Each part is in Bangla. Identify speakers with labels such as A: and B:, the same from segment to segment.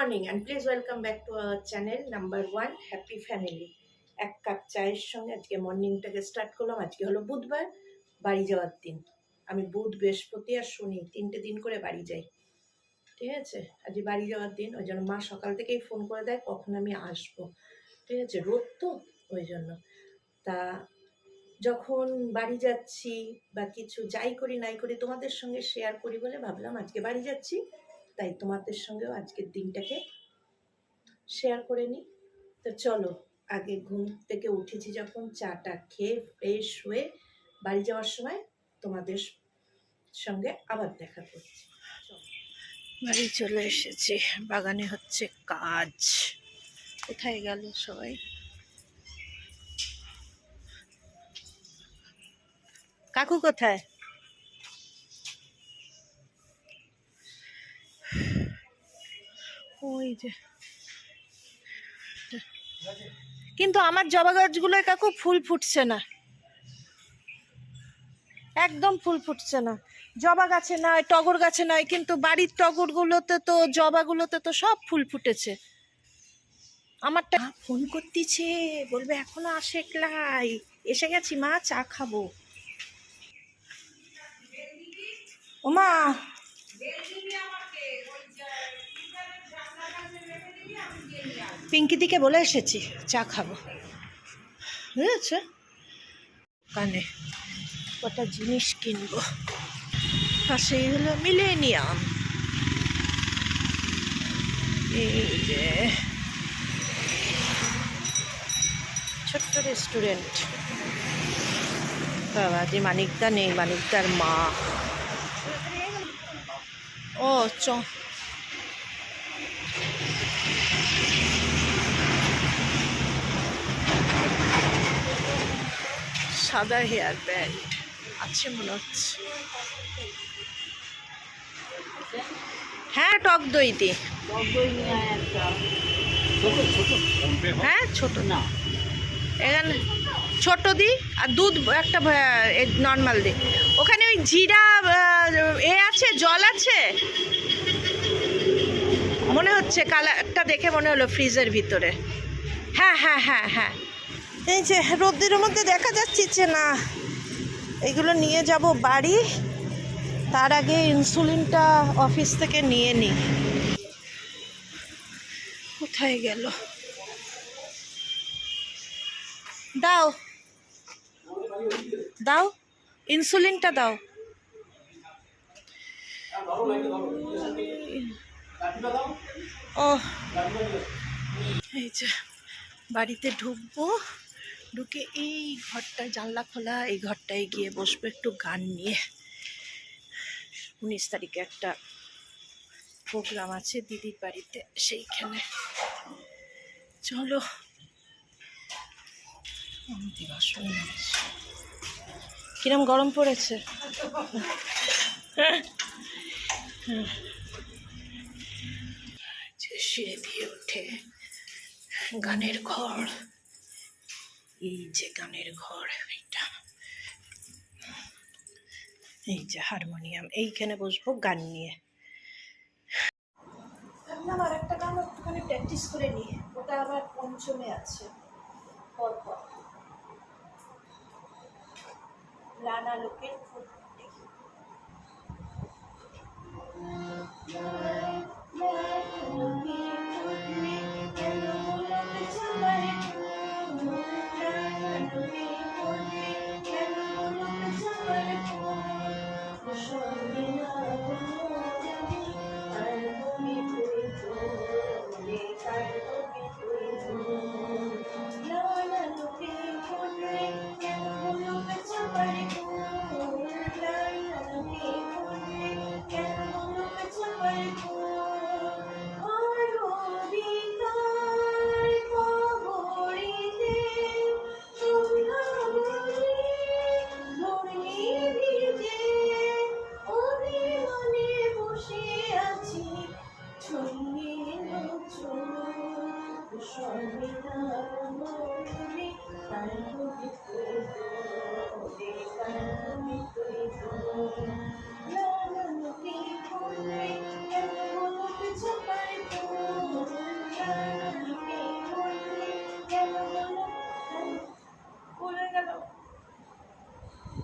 A: Morning and please welcome back to our channel number 1 happy family. এক কাপ চায়ের সঙ্গে আজকে মর্নিংটাকে স্টার্ট করলাম। আজকে হলো বুধবার, বাড়ি যাওয়ার দিন। আমি বুধ, বৃহস্পতি আর শনি 3টে দিন করে বাড়ি যাই। ঠিক আছে, আজকে বাড়ি যাওয়ার দিন, ওই জন্য মা সকাল থেকেই ফোন করে দেয় কখন আমি আসবো। ঠিক আছে, রোদ তো ওই জন্য। তা যখন বাড়ি যাচ্ছি বা কিছু যাই করি নাই করি তোমাদের সঙ্গে শেয়ার করি বলে ভাবলাম আজকে বাড়ি যাচ্ছি, তাই তোমাদের সঙ্গেও আজকের দিনটাকে শেয়ার করে নিই। তো চলো, আগে ঘুম থেকে উঠেছি যখন, চাটা খেয়ে ফ্রেশ হয়ে বাড়ি যাওয়ার সময় তোমাদের সঙ্গে আবার দেখা করছি। বাড়ি চলে এসেছি, বাগানে হচ্ছে কাজ। কোথায় গেল সবাই? কাকু কোথায়? ওই যে, কিন্তু আমার জবা গাছগুলোয় কাকু ফুল ফুটছে না, একদম ফুল ফুটছে না। জবা গাছে নয়, টগর গাছে নয়, কিন্তু বাড়ির টগরগুলোতে তো, জবাগুলোতে তো সব ফুল ফুটেছে। আমারটা ফোন করতেছে, বলবে এখনো আসে ক্লাই, এসে গেছি মা, চা খাবো। ওমা, পিঙ্কি দিকে বলে এসেছি চা খাবো, বুঝেছে? কানে কটা জিনিস কিনবো। পাশে হলো মিলেনিয়াম, এই যে ছোট্ট রেস্টুরেন্ট। বাবা, যে মানিকদা নেই, মানিকদার মা। ও সাদা হেয়ার ব্যান্ড আছে মনে হচ্ছে। হ্যাঁ, টক দই দি। হ্যাঁ, ছোট না, এখানে ছোট দি, আর দুধ একটা নর্মাল দি। ওখানে ওই জিরা এ আছে, জল আছে মনে হচ্ছে, কালারটা দেখে মনে হলো ফ্রিজের ভিতরে। হ্যাঁ হ্যাঁ হ্যাঁ হ্যাঁ, এই যে রোদ্রের মধ্যে দেখা যাচ্ছে না। এগুলো নিয়ে যাব বাড়ি, তার আগে ইনসুলিনটা অফিস থেকে নিয়ে নিই। কোথায় গেল? দাও দাও, ইনসুলিনটা দাও। ও, এই যে বাড়িতে ঢুকবো, ঢুকে এই ঘরটায়, জানলা খোলা, এই ঘরটায় গিয়ে বসবো একটু গান নিয়ে। 19 তারিখে একটা প্রোগ্রাম আছে দিদির বাড়িতে, সেইখানে। চলো, কিরম গরম পড়েছে। সিঁড়ি দিয়ে উঠে গানের ঘর, এই যে গানের ঘর, এটা এই যে হারমোনিয়াম, এইখানে বসবো গান নিয়ে। ভাবলাম আর একটা গান একটুখানি প্র্যাকটিস করে নিই, ওটা আবার পঞ্চমে আছে পরপর। নানা লোকের ফুটে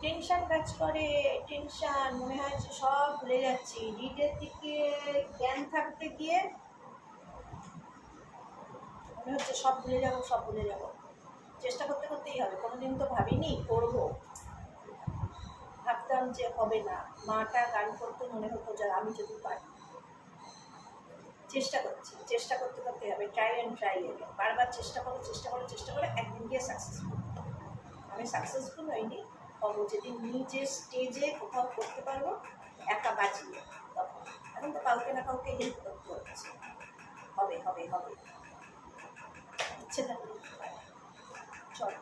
A: টেনশন কাজ করে, টেনশন, মনে হয় যে সব ভুলে যাচ্ছি। রিডের দিকে জ্ঞান থাকতে গিয়ে মনে হচ্ছে সব ভুলে যাবো, সব ভুলে যাবো। চেষ্টা করতে করতেই হবে। কোনোদিন তো ভাবিনি করবো, ভাবতাম যে হবে না। মাটা গান করতে মনে হতো যে আমি যদি পারি। চেষ্টা করছি, চেষ্টা করতে করতে হবে। ট্রাই অ্যান্ড ট্রাই এগেন, বারবার চেষ্টা করো, চেষ্টা করো, চেষ্টা করে একদিন গিয়ে সাকসেসফুল। আমি সাকসেসফুল হইনি, হবো যেদিন নিজে স্টেজে কোথাও করতে পারবো, একা বাজিয়ে, তখন। এখন তো কাউকে না কাউকে হেল্প করতে হচ্ছে। হবে হবে হবে, ইচ্ছে থাকলে চল।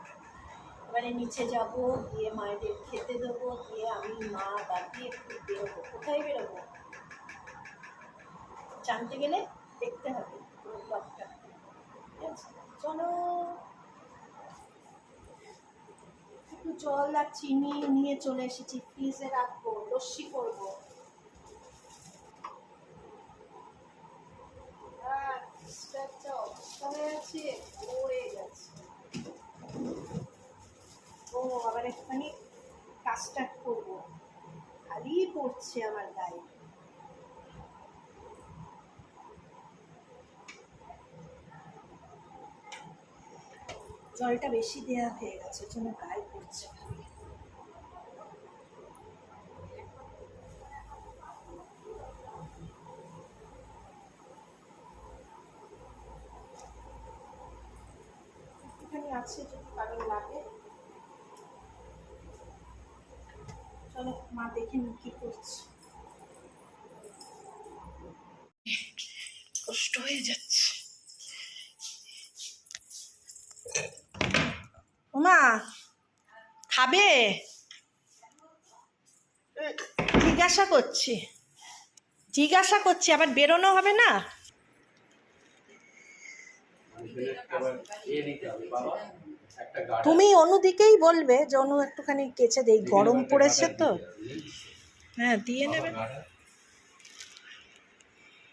A: এবারে নিচে যাবো, গিয়ে মায়েদের খেতে দেবো, গিয়ে আমি মা বাকি একটু বেরোবো। কোথায় বেরোবো জানতে গেলে দেখতে হবে পুরো ব্লগটা। ঠিক আছে, চলো। একটু জল আর চিনি নিয়ে চলে এসেছি, ফ্রিজে রাখবো, লস্যি করবো। অবস্থা হয়ে আছে, পড়ে গেছে। ও আবার একটুখানি কাস্টার্ড করবো, খালি পড়ছে আমার গায়ে। জলটা বেশি দেওয়া হয়ে গেছে, জন্য গায়ে পড়ছে। একটুখানি আছে, যদি কারণ লাগে। চলো, মা দেখে নি কি করছে। কষ্ট হয়ে যাচ্ছে। মা খাবে? জিজ্ঞাসা করছি, আবার বেরোনো হবে না? তুমি অনুদিকেই বলবে যে অনু একটুখানি কেচে দেই, গরম পড়েছে তো। হ্যাঁ, দিয়ে নেবে।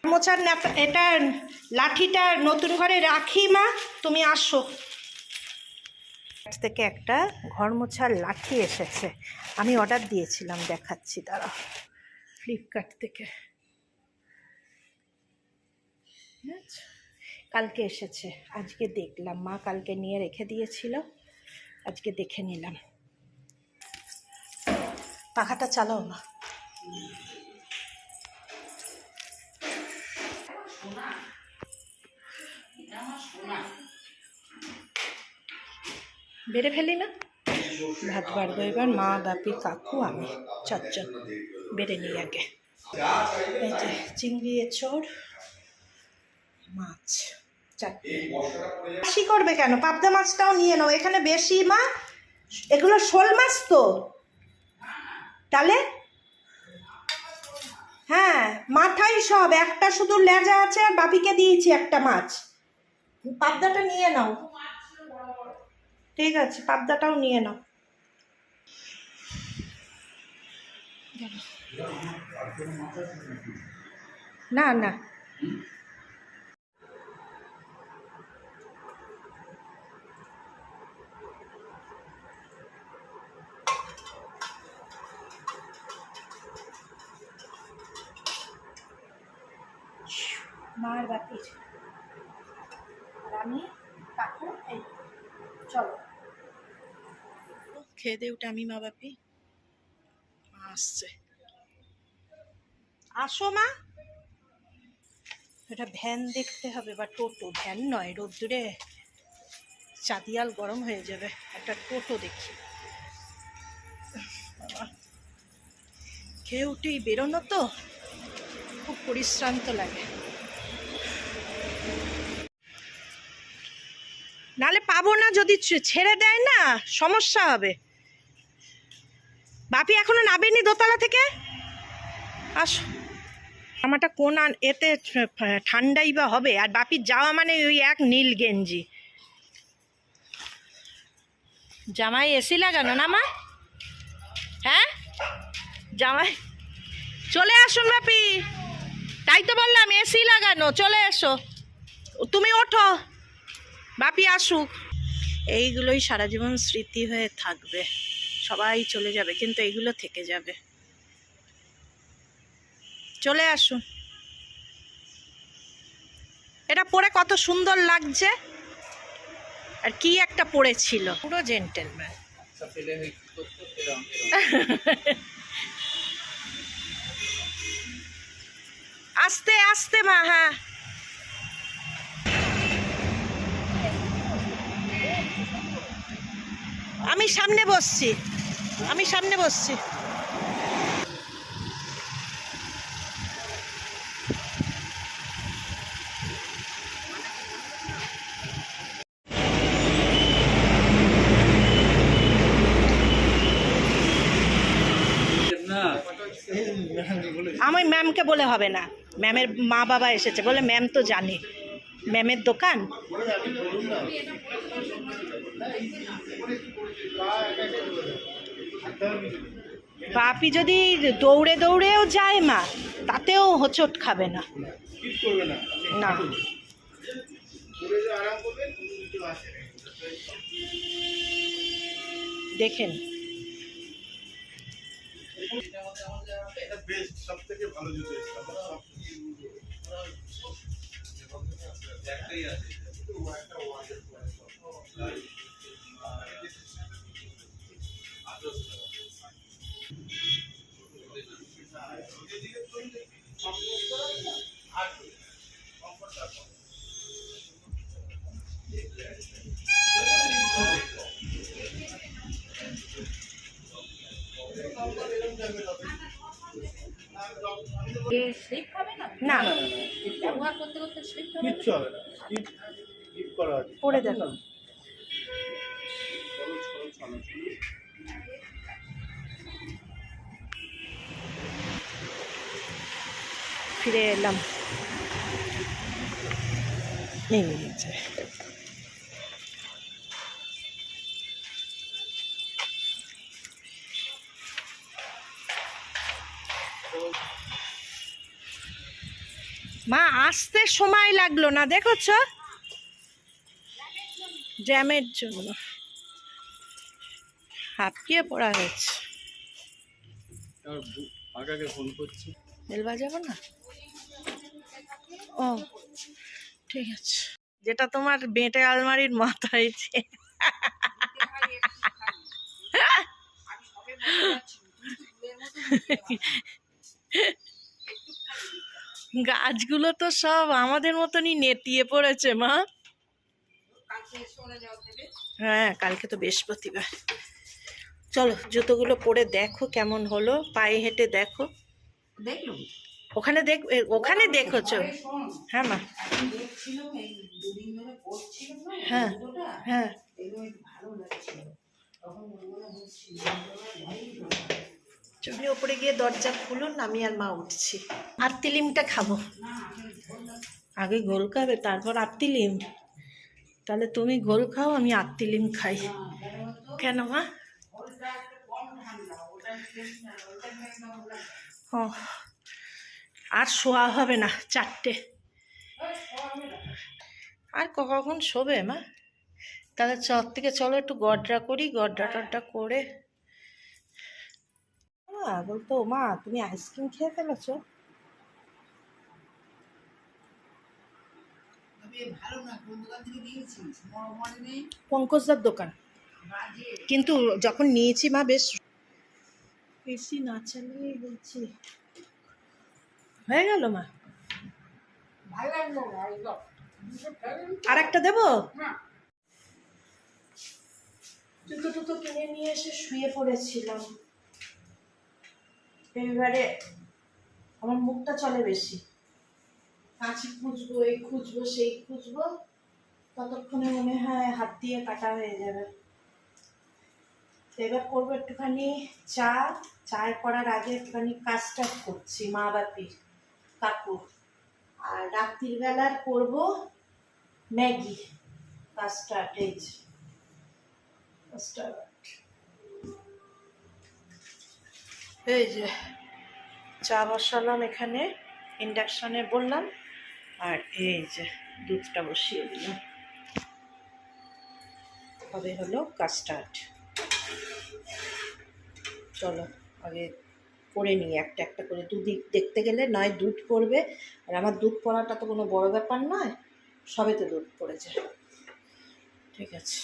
A: মোছার এটা লাঠিটা নতুন ঘরে রাখি মা, তুমি আসো। থেকে একটা ঘর মোছার লাঠি এসেছে, আমি অর্ডার দিয়েছিলাম, দেখাচ্ছি দাঁড়া, ফ্লিপকার্ট থেকে। কালকে এসেছে, আজকে দেখলাম। মা কালকে নিয়ে রেখে দিয়েছিল, আজকে দেখে নিলাম। পাখাটা চালাও না। বেড়ে ফেলি না, ভাত বাড়বো এবার। মা, বাপি, কাকু, আমি চারজন বেড়ে নিই আগে। এই যে চিংড়ি, এঁচড়, মাছ, বেশি করবে কেন? পাবদা মাছটাও নিয়ে নাও, এখানে বেশি। মা, এগুলো শোল মাছ তো, তাহলে হ্যাঁ, মাথাই সব, একটা শুধু লেজা আছে, আর বাপিকে দিয়েছি একটা মাছ। পাবদাটা নিয়ে নাও। ঠিক আছে, পাবদাটাও নিয়ে নাও। না না, মার বাপির আর আমি, কাকু, এই চলো খেয়ে দে উঠে। আমি, মা, বাপি আসছে। আসো মা। এটা ভ্যান দেখতে হবে, বা টোটো, ভ্যান নয়, রোদ্দুরে চাঁদিয়াল গরম হয়ে যাবে। একটা টোটো দেখি। খেয়ে উঠেই বেরোনো তো, খুব পরিশ্রান্ত লাগে। নালে পাবো না, যদি ছেড়ে দেয় না সমস্যা হবে। বাপি এখনো নামেনি দোতলা থেকে, আসো। জামাটা কোন এতে ঠান্ডাই বা হবে, আর বাপির যাওয়া মানে ওই এক নীল গেঞ্জি। জামাই এসি লাগানো না মা? হ্যাঁ, জামাই চলে আসুন বাপি, তাই তো বললাম, এসি লাগানো, চলে এসো। তুমি ওঠো, বাপি আসুক। এইগুলোই সারা জীবন স্মৃতি হয়ে থাকবে, সবাই চলে যাবে, কিন্তু এগুলো থেকে যাবে। চলে আসুন। এটা পরে কত সুন্দর লাগছে, আর কি একটা পড়েছিল, পুরো জেন্টেলম্যান। আস্তে আস্তে মা। হ্যাঁ, আমি সামনে বসছি, আমি সামনে বসছি। আমি ম্যামকে বলে হবে না, ম্যামের মা বাবা এসেছে বলে, ম্যাম তো জানে ম্যামের দোকান। বাপি যদি দৌড়ে দৌড়েও যায় মা, তাতেও হোঁচট খাবে না। না, দেখেন না, পড়ে দেখো। ফিরে এলাম। মা আসতে সময় লাগলো না, দেখেছ, জ্যামের জন্য হাঁপিয়ে পড়া হয়েছে। বেল বাজাবো না? ও ঠিক আছে, যেটা তোমার বেঁটে আলমারির মাথায়। গাছগুলো তো সব আমাদের মতনই নেতিয়ে পড়েছে মা। হ্যাঁ, কালকে তো বৃহস্পতিবার। চলো জুতোগুলো পরে দেখো কেমন হলো, পায়ে হেঁটে দেখো। ওখানে দেখ, ওখানে দেখোছো? হ্যাঁ মা। হ্যাঁ হ্যাঁ, তুমি ওপরে গিয়ে দরজা খুলুন, আমি আর মা উঠছি। আর তিলিমটা খাবো, আগে ঘোল খাবে তারপর আত্মিলিম। তাহলে তুমি ঘোল খাও, আমি আত্মিলিম খাই। কেন মা? ও, আর শোয়া হবে না, 4টে। আর কখন শোবে মা? তাহলে চর থেকে চলো একটু গড্রা করি, গড্রা টড্রা করে। বলতো মা, তুমি আইসক্রিম খেয়ে ফেলেছো? পঙ্কজদার দোকান, কিন্তু যখন নিয়েছি মা বেশ বেশি না চালিয়ে বলছি। হয়ে গেল মা? আর একটা দেবো? জুতো টুতো কিনে নিয়ে এসে শুয়ে পড়েছিলাম। এবারে আমার মুখটা চলে বেশি, কাছে খুঁজবো, এই খুঁজবো, সেই খুঁজবো, ততক্ষণে মনে হয় হাত দিয়ে কাটা হয়ে যাবে। এবার করবো একটুখানি চা। চায় করার আগে একটুখানি কাস্টার্ড করছি, মা বাপির কাকু। আর রাত্রির বেলার করবো ম্যাগি কাস্টার্ড। এই যে কাস্টার্ড, এই যে চা বসালাম এখানে ইন্ডাকশনে বললাম, আর এই যে দুধটা বসিয়ে দিলাম, হবে হলো কাস্টার্ড। চলো আগে করে নিই একটা একটা করে। দুদিক দেখতে গেলে নয় দুধ পড়বে, আর আমার দুধ পড়াটা তো কোনো বড় ব্যাপার নয়, সবেতে দুধ পড়েছে। ঠিক আছে,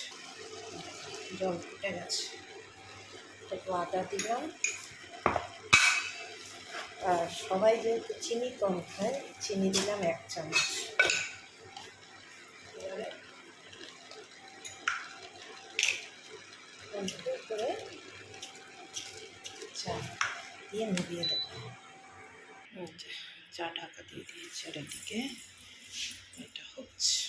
A: জল ফুটে গেছে, একটু আদা দিলাম। আর সবাই যেহেতু চিনি কম খায়, চিনি দিলাম 1 চামচ। এবারে করে চা দিয়ে মিলিয়ে দেবো। চা ঢাকা দিয়ে দিয়েছি, আর এদিকে এটা হচ্ছে।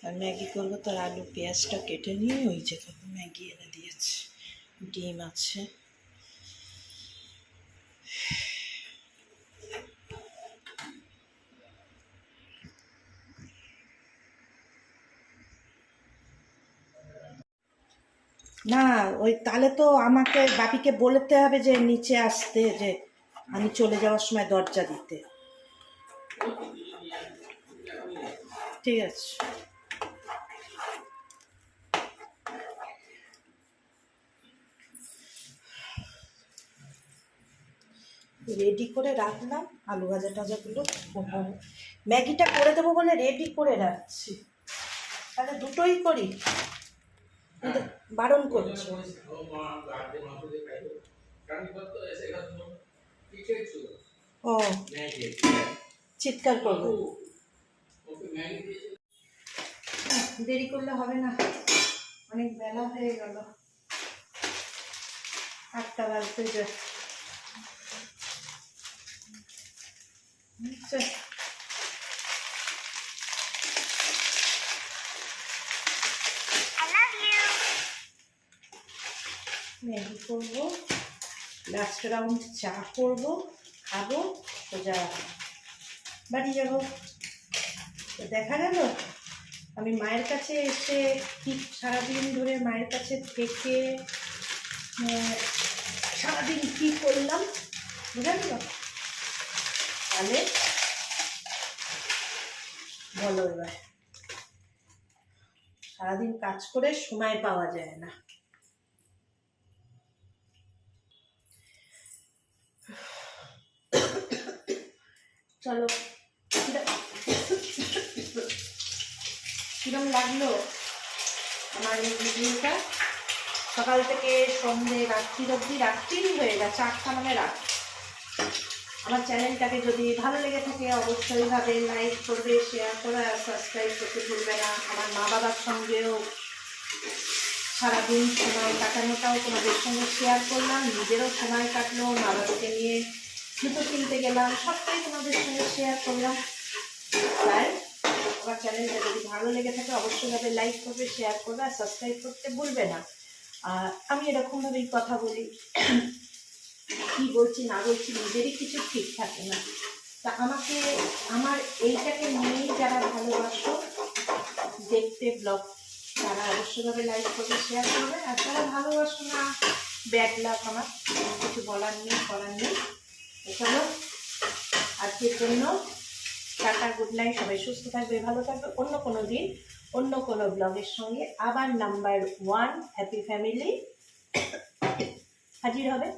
A: আর ম্যাগি করবো, তার আলু পেঁয়াজটা কেটে নিয়ে ওই যে ম্যাগি এনে দিয়েছি, ডিম আছে। না, ওই তাহলে তো আমাকে বাপিকে বলতে হবে যে নিচে আসতে, যে আমি চলে যাওয়ার সময় দরজা দিতে। ঠিক আছে। রেডি করে রাখলাম আলু ভাজা টাজাগুলো, ম্যাগিটা করে দেবো বলে রেডি করে রাখছি। তাহলে দুটোই করি, কিন্তু বারণ করছি। ও চিৎকার করবো, দেরি করলে হবে না, অনেক বেলা হয়ে গেল, 8টা বাজতে যায়। ম্যাগি করবো, লাস্ট রাউন্ড চা করবো, খাবো, সোজা বাড়ি যাবো। তো দেখা গেল আমি মায়ের কাছে এসে ঠিক সারাদিন ধরে মায়ের কাছে থেকে সারাদিন কী করলাম বুঝা গেল। তাহলে বলো এবার, সারাদিন কাজ করে সময় পাওয়া যায় না। চলো, কিরম লাগলো আমার এই ভিডিওটা? সকাল থেকে সন্ধ্যে রাত্রি অবধি, রাত্রিই হয়ে গেছে 8টা মানে রাত। আমার চ্যানেলটাকে যদি ভালো লেগে থাকে অবশ্যই ভাবে লাইক করবে, শেয়ার করে, আর সাবস্ক্রাইব করতে ভুলবে না। আমার মা বাবার সঙ্গেও সারাদিন সময় কাটানোটাও তোমাদের সঙ্গে শেয়ার করলাম, নিজেরও সময় কাটলো, মা বাবাকে নিয়ে জুতো কিনতে গেলাম, সবটাই তোমাদের সঙ্গে শেয়ার করলাম। তাই আমার চ্যানেলটা যদি ভালো লেগে থাকে অবশ্যই ভাবে লাইক করবে, শেয়ার করবে, আর সাবস্ক্রাইব করতে ভুলবে না। আর আমি এরকমভাবেই কথা বলি, কি বলছি না বলছি নিজেরই কিছু ঠিক থাকে না। তা আমাকে আমার এইটাকে নিয়েই যারা ভালোবাসো দেখতে ব্লগ, তারা অবশ্যইভাবে লাইক করবে, শেয়ার করবে। আর যারা ভালোবাসো না, ব্যাড লাক, আমার কিছু বলার নেই, করার নেই। চলো আজকের জন্য টাটা, গুড নাইট। সবাই সুস্থ থাকবে, ভালো থাকবে। অন্য কোনো দিন অন্য কোনো ব্লগের সঙ্গে আবার নাম্বার 1 হ্যাপি ফ্যামিলি হাজির হবে।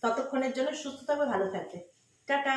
A: ততক্ষণের জন্য সুস্থ থাকবে, ভালো থাকবে, টাটা।